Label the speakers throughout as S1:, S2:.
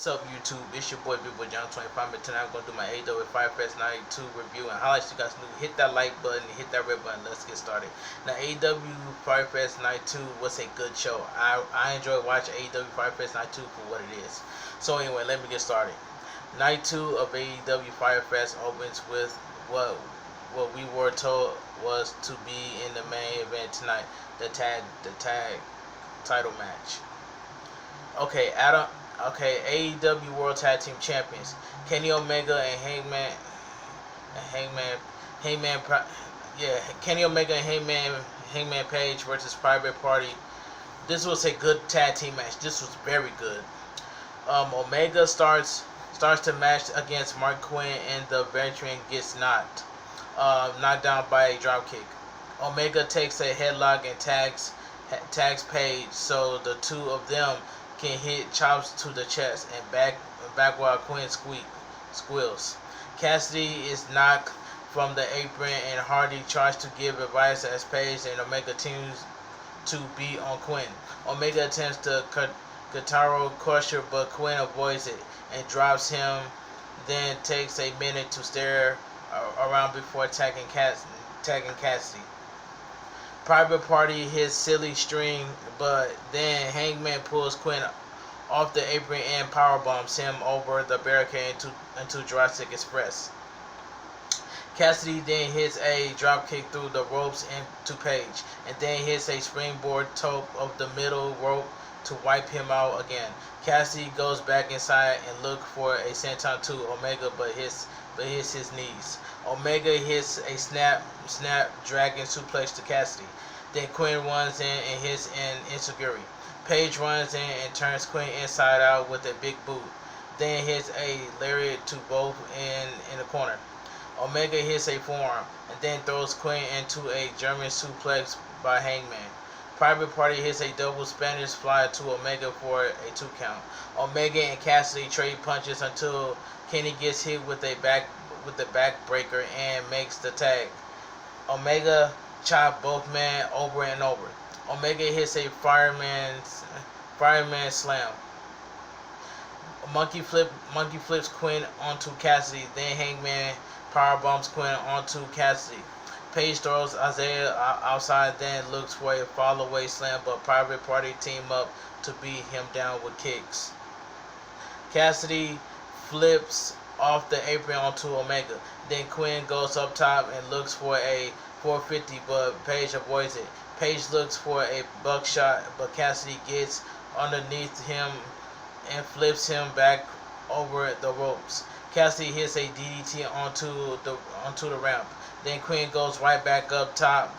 S1: What's up, YouTube? It's your boy, Big Boy John 25. And tonight I'm going to do my AEW FyterFest 92 review and highlights. You guys new, hit that like button, hit that red button. Let's get started. Now, AEW FyterFest 92 was a good show. I enjoyed watching AEW FyterFest 92 for what it is. So anyway, let me get started. Night 2 of AEW FyterFest opens with what we were told was to be in the main event tonight, the tag title match. Okay, AEW World Tag Team Champions Kenny Omega and Kenny Omega and Hangman Page versus Private Party. This was a good tag team match. This was very good. Omega starts the match against Mark Quinn, and the veteran gets knocked down by a dropkick. Omega takes a headlock and tags Page, so the two of them can hit chops to the chest and back while Quinn squeals. Cassidy is knocked from the apron, and Hardy tries to give advice as Page and Omega continues to beat on Quinn. Omega attempts to Guitarro Crusher, but Quinn avoids it and drops him, then takes a minute to stare around before tagging Cassidy. Private Party hits silly string, but then Hangman pulls Quinn off the apron and powerbombs him over the barricade into Jurassic Express. Cassidy then hits a dropkick through the ropes into Page, and then hits a springboard top of the middle rope to wipe him out again. Cassidy goes back inside and looks for a senton to Omega, but hits his knees. Omega hits a snap dragon suplex to Cassidy. Then Quinn runs in and hits an enziguri. Page runs in and turns Quinn inside out with a big boot. Then hits a lariat to both in the corner. Omega hits a forearm and then throws Quinn into a German suplex by Hangman. Private Party hits a double Spanish fly to Omega for a 2 count. Omega and Cassidy trade punches until Kenny gets hit with the backbreaker and makes the tag. Omega chop both men over and over. Omega hits a fireman slam. Monkey flips Quinn onto Cassidy. Then Hangman powerbombs Quinn onto Cassidy. Page throws Isaiah outside, then looks for a fall-away slam, but Private Party team up to beat him down with kicks. Cassidy flips off the apron onto Omega. Then Quinn goes up top and looks for a 450, but Page avoids it. Page looks for a buckshot, but Cassidy gets underneath him and flips him back over the ropes. Cassidy hits a DDT onto the ramp. Then Quinn goes right back up top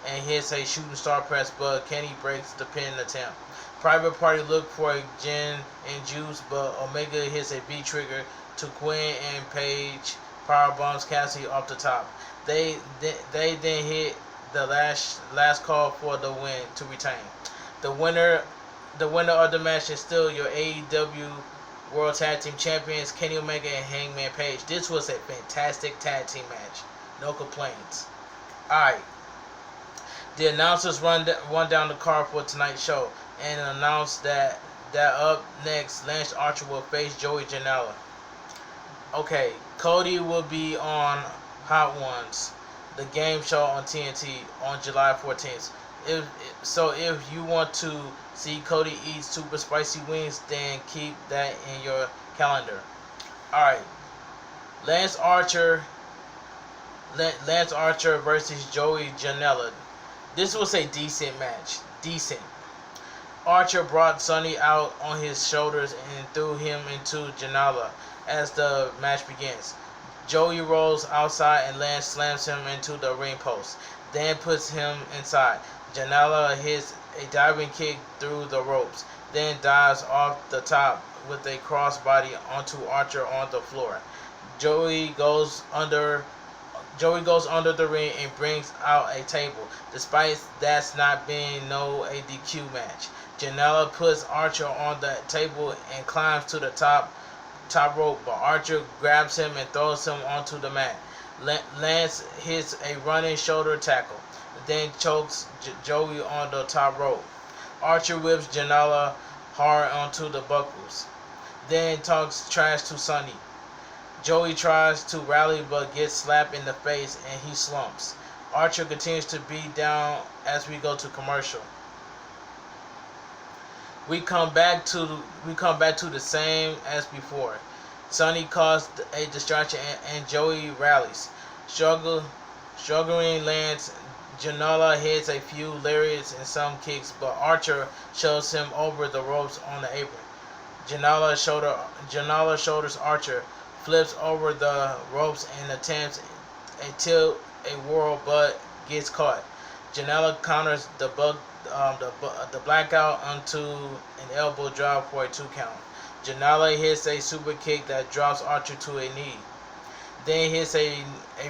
S1: and hits a shooting star press, but Kenny breaks the pin attempt. Private Party look for a gin and juice, but Omega hits a V trigger to Quinn, and Page powerbombs Cassidy off the top. They then hit the last call for the win to retain. The winner of the match is still your AEW World Tag Team Champions, Kenny Omega and Hangman Page. This was a fantastic tag team match. No complaints. Alright. The announcers run down the card for tonight's show and announced that up next, Lance Archer will face Joey Janela. Okay, Cody will be on Hot Ones, the game show on TNT on July 14th. If you want to see Cody eat super spicy wings, then keep that in your calendar. Alright. Lance Archer versus Joey Janela. This was a decent match. Decent. Archer brought Sonny out on his shoulders and threw him into Janela as the match begins. Joey rolls outside and Lance slams him into the ring post, then puts him inside. Janela hits a diving kick through the ropes, then dives off the top with a crossbody onto Archer on the floor. Joey goes under the ring and brings out a table, despite that's not being no ADQ match. Janela puts Archer on the table and climbs to the top rope, but Archer grabs him and throws him onto the mat. Lance hits a running shoulder tackle, then chokes Joey on the top rope. Archer whips Janela hard onto the buckles. then talks trash to Sonny. Joey tries to rally but gets slapped in the face and he slumps. Archer continues to beat down as we go to commercial. We come back to the same as before. Sonny caused a distraction and Joey rallies. Struggling lands. Janela hits a few lariats and some kicks, but Archer shoves him over the ropes on the apron. Janela shoulders Archer, flips over the ropes and attempts a whirl, but gets caught. Janela counters the blackout onto an elbow drop for a 2 count. Janela hits a super kick that drops Archer to a knee. Then hits a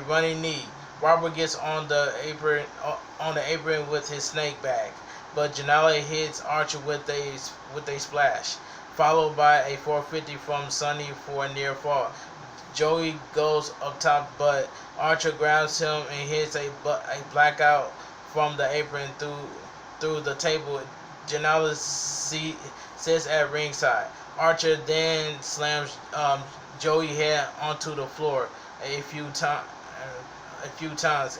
S1: running knee. Robert gets on the apron with his snake bag, but Janela hits Archer with a splash, followed by a 450 from Sonny for a near fall. Joey goes up top, but Archer grabs him and hits a blackout from the apron through the table. Janela sits at ringside. Archer then slams Joey head onto the floor a few times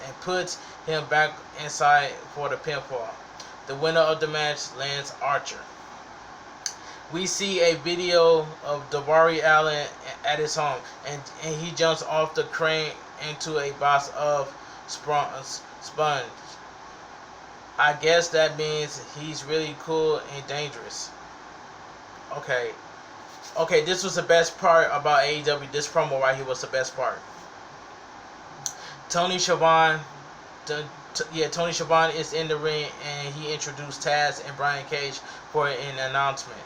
S1: and puts him back inside for the pinfall. The winner of the match lands Archer. We see a video of Daivari Allin at his home, and he jumps off the crane into a box of sponge. I guess that means he's really cool and dangerous. Okay, this was the best part about AEW. This promo right here was the best part. Tony Schiavone is in the ring and he introduced Taz and Brian Cage for an announcement.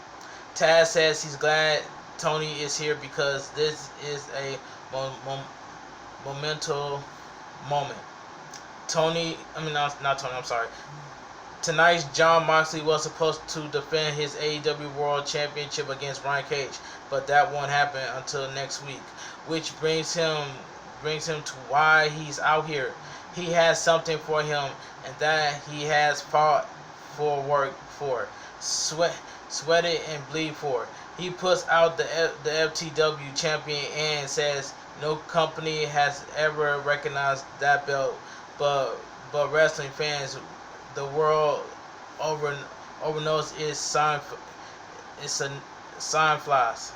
S1: Taz says he's glad Tony is here because this is a monumental moment. Tonight's Jon Moxley was supposed to defend his AEW World Championship against Brian Cage, but that won't happen until next week, which brings him to why he's out here. He has something for him, and that he has fought for, work for, sweated and bleed for. He puts out the FTW champion and says no company has ever recognized that belt, but wrestling fans the world over knows it's sign flies.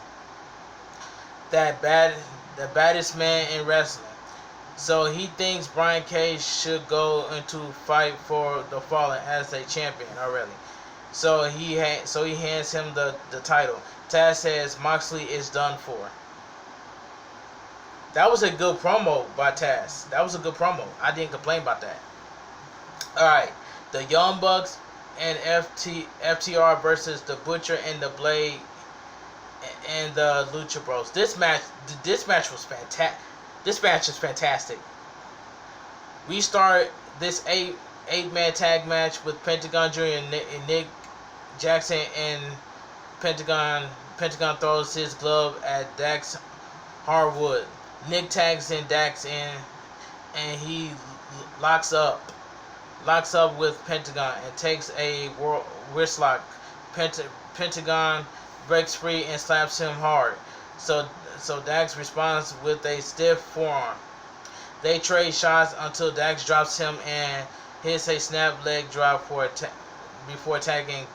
S1: The baddest man in wrestling. So he thinks Brian Cage should go into fight for the Fallen as a champion already. So he hands him the title. Taz says Moxley is done for. That was a good promo by Taz. That was a good promo. I didn't complain about that. Alright. The Young Bucks and FTR versus the Butcher and the Blade and the Lucha Bros. This match was fantastic. This match is fantastic. We start this eight-man tag match with Pentagon Jr. and Nick Jackson, and Pentagon throws his glove at Dax Harwood. Nick tags in Dax and he locks up with Pentagon and takes a wrist lock. Pentagon breaks free and slaps him hard. So Dax responds with a stiff forearm. They trade shots until Dax drops him and hits a snap leg drop before tagging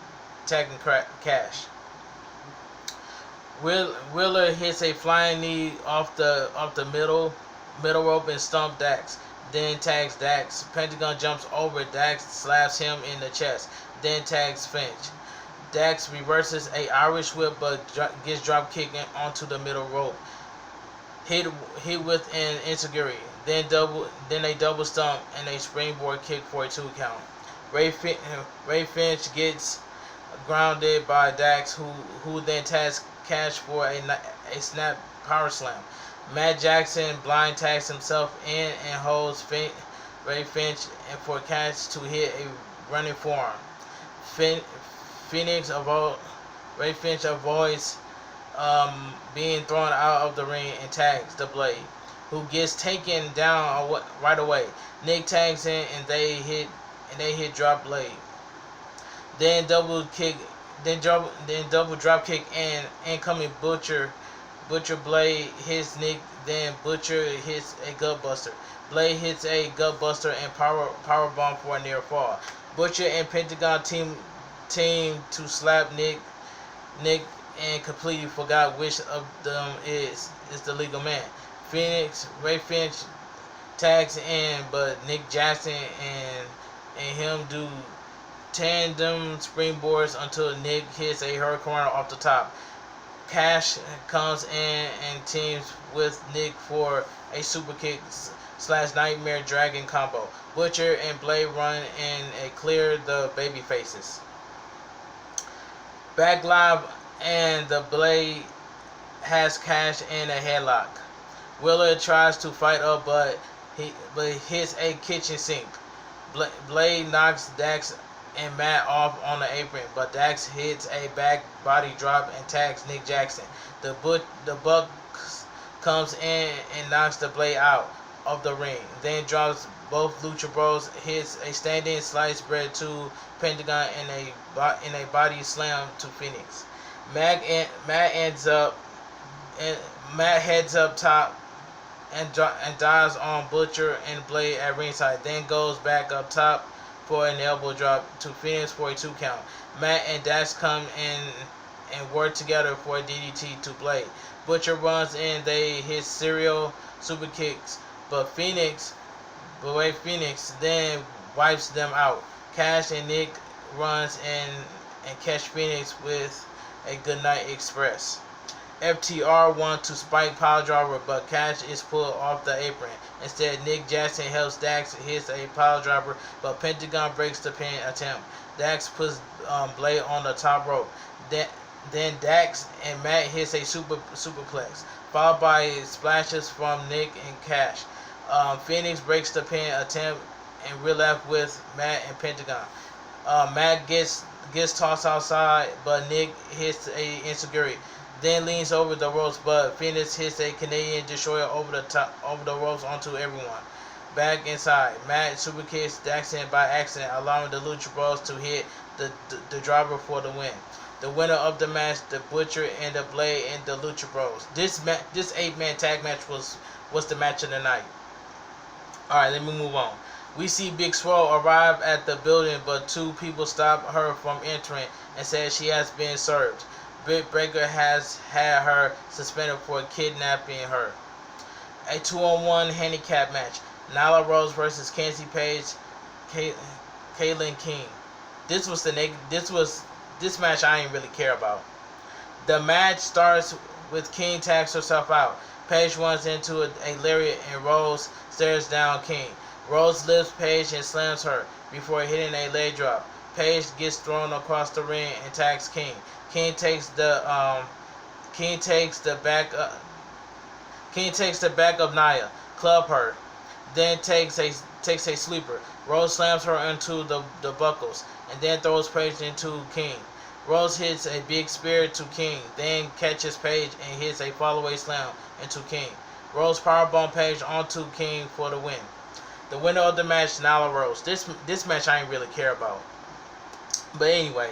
S1: Cash. Wheeler hits a flying knee off the middle rope and stumps Dax. Then tags Dax. Pentagon jumps over Dax, slaps him in the chest. Then tags Finch. Dax reverses a Irish whip but gets drop kicked onto the middle rope. Hit with an enziguri. Then a double stump and a springboard kick for a 2 count. Ray Finch gets grounded by Dax, who then tags Cash for a snap power slam. Matt Jackson blind tags himself in and holds Ray Finch and for Cash to hit a running forearm. Ray Finch avoids being thrown out of the ring and tags the Blade, who gets taken down right away. Nick tags in and they hit drop Blade. Then double kick then double drop kick and incoming Butcher Blade hits Nick, then Butcher hits a gut buster. Blade hits a gut buster and power bomb for a near fall. Butcher and Pentagon team to slap Nick and completely forgot which of them is the legal man. Ray Phoenix tags in, but Nick Jackson and him do tandem springboards until Nick hits a hurricane off the top. Cash comes in and teams with Nick for a super kick / nightmare dragon combo. Butcher and Blade run in and clear the baby faces. Back live and the Blade has Cash in a headlock. Wheeler tries to fight up but hits a kitchen sink. Blade knocks Dax and Matt off on the apron, but Dax hits a back body drop and tags Nick Jackson. The Buck comes in and knocks the Blade out of the ring, then drops both Lucha Bros, hits a standing sliced bread to Pentagon in a body slam to Phoenix. Matt heads up top and dives on Butcher and Blade at ringside, then goes back up top for an elbow drop to Phoenix for a 2 count. Matt and Dax come in and work together for a DDT to Blade. Butcher runs in, they hit serial super kicks, but Phoenix then wipes them out. Cash and Nick runs in and catch Phoenix with a Goodnight Express. FTR want to spike pile driver, but Cash is pulled off the apron. Instead, Nick Jackson helps Dax hits a pile driver, but Pentagon breaks the pin attempt. Dax puts Blade on the top rope. Then Dax and Matt hits a superplex, followed by splashes from Nick and Cash. Phoenix breaks the pin attempt, and we're left with Matt and Pentagon. Matt gets tossed outside, but Nick hits a insecurity. Then leans over the ropes, but Phoenix hits a Canadian Destroyer over the ropes onto everyone. Back inside, Matt super kicks Daxon by accident, allowing the Lucha Bros to hit the driver for the win. The winner of the match, the Butcher and the Blade and the Lucha Bros. This 8-man tag match was the match of the night. Alright, let me move on. We see Big Swole arrive at the building, but 2 people stop her from entering and say she has been served. Britt Baker has had her suspended for kidnapping her. A 2-on-1 handicap match. Nyla Rose versus Kenzie Page, Caitlyn King. This match I didn't really care about. The match starts with King tags herself out. Page runs into a lariat and Rose stares down King. Rose lifts Page and slams her before hitting a leg drop. Page gets thrown across the ring and tags King. King takes the back of Nia, club her, then takes a sleeper. Rose slams her into the buckles and then throws Page into King. Rose hits a big spear to King, then catches Page and hits a fallaway slam into King. Rose powerbomb Page onto King for the win. The winner of the match, Nyla Rose. This match I didn't really care about. But anyway,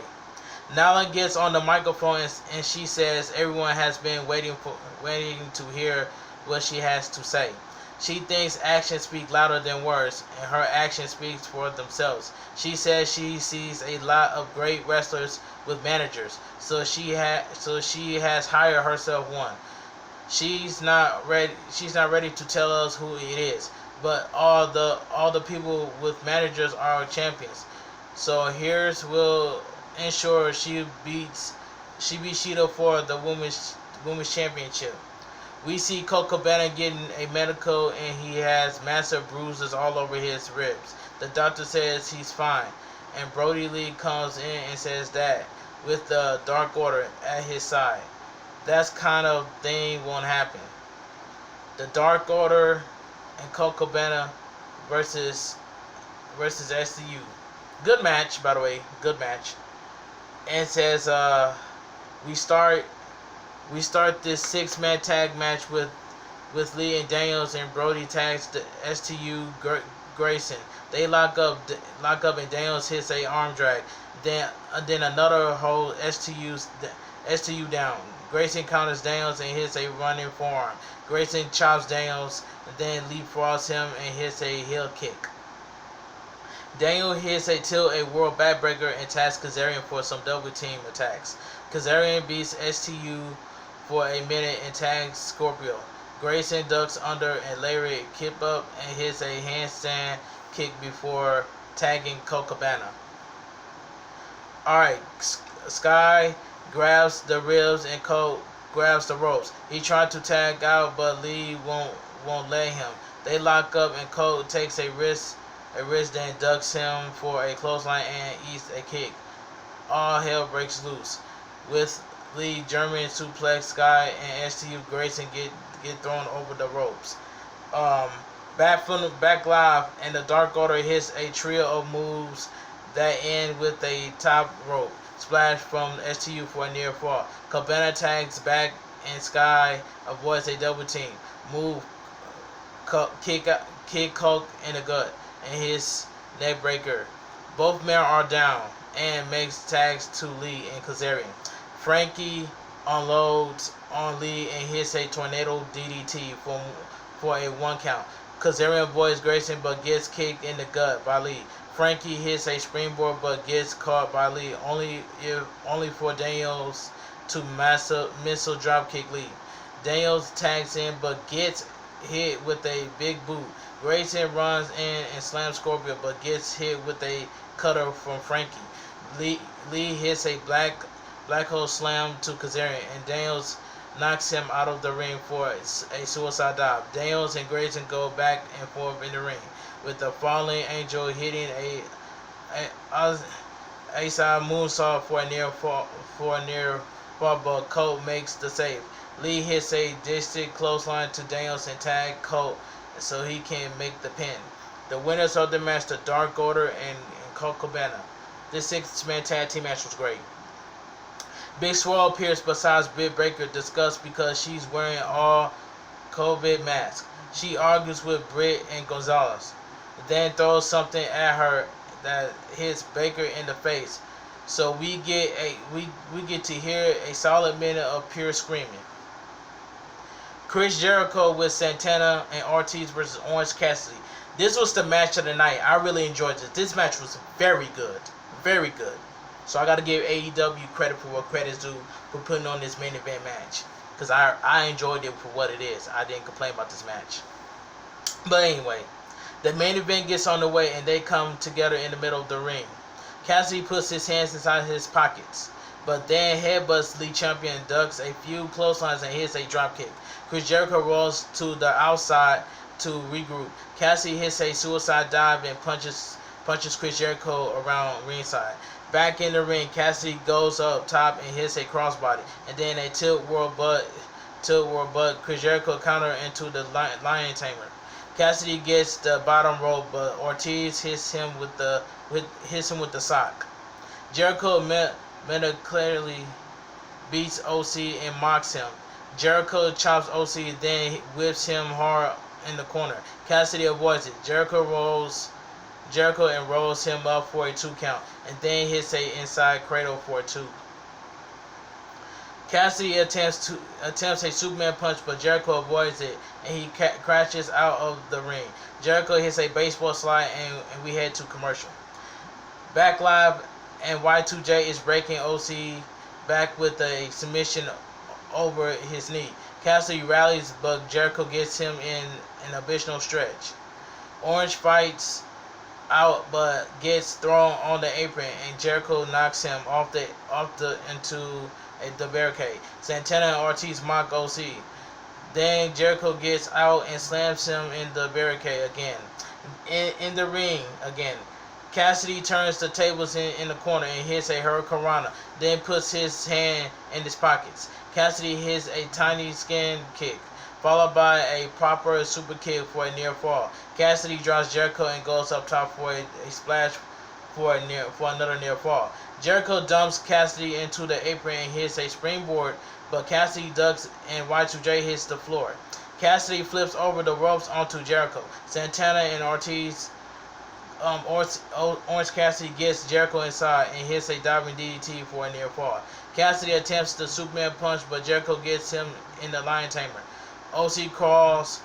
S1: Nyla gets on the microphone and she says everyone has been waiting to hear what she has to say. She thinks actions speak louder than words, and her actions speak for themselves. She says she sees a lot of great wrestlers with managers, so she has hired herself one. She's not ready to tell us who it is, but all the people with managers are champions. So here's will ensure she beats Sheeta for the women's championship. We see Colt Cabana getting a medical and he has massive bruises all over his ribs. The doctor says he's fine, and Brody Lee comes in and says that with the Dark Order at his side, that kind of thing won't happen. The Dark Order and Colt Cabana versus SCU. Good match, by the way. Good match. And says we start this 6-man tag match with Lee and Daniels, and Brody tags the STU Grayson. They lock up, and Daniels hits a arm drag. Then another hold STU down. Grayson counters Daniels and hits a running forearm. Grayson chops Daniels, and then leapfrogs him and hits a heel kick. Daniel hits a world backbreaker and tags Kazarian for some double team attacks. Kazarian beats STU for a minute and tags Scorpio. Grayson ducks under and lariat kick up and hits a handstand kick before tagging Colt Cabana. Alright, Sky grabs the ribs and Colt grabs the ropes. He tried to tag out, but Lee won't let him. They lock up and Colt takes a wrist then ducks him for a clothesline and eats a kick. All hell breaks loose. With Lee German suplex, Sky and STU Grayson get thrown over the ropes. Back live, and the Dark Order hits a trio of moves that end with a top rope splash from STU for a near fall. Cabana tags back and Sky avoids a double team. Move kick Colt in the gut and his neck breaker. Both men are down and makes tags to Lee and Kazarian. Frankie unloads on Lee and hits a tornado DDT for a 1 count. Kazarian avoids Grayson but gets kicked in the gut by Lee. Frankie hits a springboard but gets caught by Lee, only for Daniels to missile dropkick Lee. Daniels tags in but gets hit with a big boot. Grayson runs in and slams Scorpio but gets hit with a cutter from Frankie. Lee hits a black hole slam to Kazarian and Daniels knocks him out of the ring for a suicide dive. Daniels and Grayson go back and forth in the ring, with the falling angel hitting a side moonsault for a near fall, but Colt makes the save. Lee hits a distant clothesline to Daniels and tag Colt so he can make the pin. The winners of the match, the Dark Order and Colt Cabana. This 6-man tag team match was great. Big Swole appears besides Britt Baker, discussed because she's wearing all COVID masks. She argues with Britt and Gonzalez, then throws something at her that hits Baker in the face. So we get to hear a solid minute of pure screaming. Chris Jericho with Santana and Ortiz versus Orange Cassidy. This was the match of the night. I really enjoyed this. This match was very good. Very good. So I got to give AEW credit for what credit's due for putting on this main event match. Because I enjoyed it for what it is. I didn't complain about this match. But anyway, the main event gets on the way and they come together in the middle of the ring. Cassidy puts his hands inside his pockets, but then headbutts Lee Champion, ducks a few clotheslines and hits a dropkick. Chris Jericho rolls to the outside to regroup. Cassidy hits a suicide dive and punches Chris Jericho around ringside. Back in the ring, Cassidy goes up top and hits a crossbody, and then a tilt world butt. Chris Jericho counter into the lion tamer. Cassidy gets the bottom rope, but Ortiz hits him with the sock. Jericho clearly beats OC and mocks him. Jericho chops OC, then whips him hard in the corner. Cassidy avoids it. Jericho and rolls him up for a 2 count, and then hits a inside cradle for a 2. Cassidy attempts a Superman punch, but Jericho avoids it, and he crashes out of the ring. Jericho hits a baseball slide, and we head to commercial. Back live, and Y2J is breaking OC back with a submission over his knee. Cassidy rallies, but Jericho gets him in an additional stretch. Orange fights out, but gets thrown on the apron, and Jericho knocks him into the barricade. Santana and Ortiz mock OC. Then Jericho gets out and slams him in the barricade again. In the ring again. Cassidy turns the tables in the corner and hits a hurricanrana, then puts his hand in his pockets. Cassidy hits a tiny skin kick, followed by a proper super kick for a near fall. Cassidy draws Jericho and goes up top for a splash for another near fall. Jericho dumps Cassidy into the apron and hits a springboard, but Cassidy ducks and Y2J hits the floor. Cassidy flips over the ropes onto Jericho. Santana and Ortiz Orange Cassidy gets Jericho inside and hits a diving DDT for a near fall. Cassidy attempts the Superman punch, but Jericho gets him in the Lion Tamer. OC crawls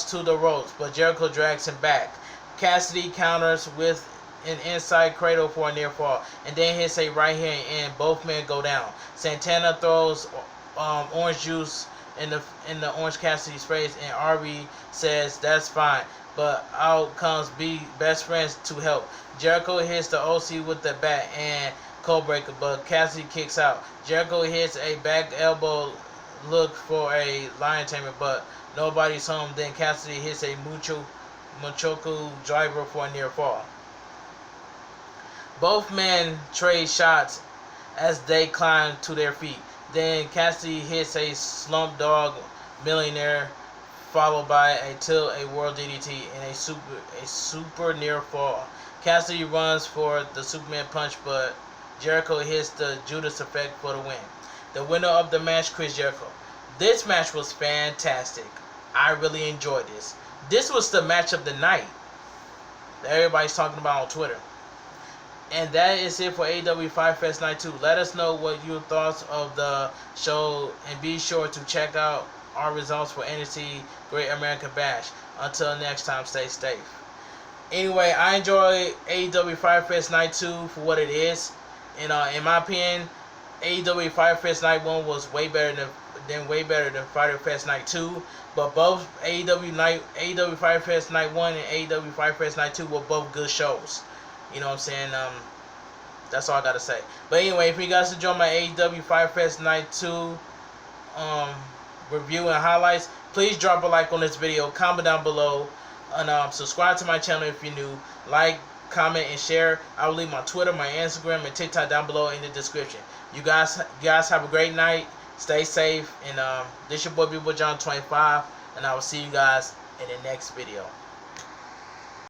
S1: to the ropes, but Jericho drags him back. Cassidy counters with an inside cradle for a near fall, and then hits a right hand, and both men go down. Santana throws orange juice in the Orange Cassidy's face, and RB says that's fine, but out comes best friends to help. Jericho hits the OC with the bat and Codebreaker, but Cassidy kicks out. Jericho hits a back elbow look for a Lion Tamer, but nobody's home. Then Cassidy hits a Muchoku driver for a near fall. Both men trade shots as they climb to their feet. Then Cassidy hits a slump dog millionaire, followed by a world DDT and a super near fall. Cassidy runs for the Superman punch, but Jericho hits the Judas effect for the win. The winner of the match, Chris Jericho. This match was fantastic. I really enjoyed this. This was the match of the night that everybody's talking about on Twitter. And that is it for AEW FyterFest Night 2. Let us know what your thoughts of the show, and be sure to check out our results for NXT Great American Bash. Until next time, stay safe. Anyway, I enjoy AEW FyterFest Night 2 for what it is. And in my opinion, AEW FyterFest Night 1 was way better than FyterFest Night 2. But both AEW FyterFest Night 1 and AEW FyterFest Night 2 were both good shows. You know what I'm saying? That's all I gotta say. But anyway, if you guys enjoy my AEW FyterFest Night 2 review and highlights, please drop a like on this video, comment down below, and subscribe to my channel if you're new. Like, comment, and share. I will leave my Twitter, my Instagram, and TikTok down below in the description. You guys have a great night. Stay safe. And this your boy B-Boy John 25, and I will see you guys in the next video.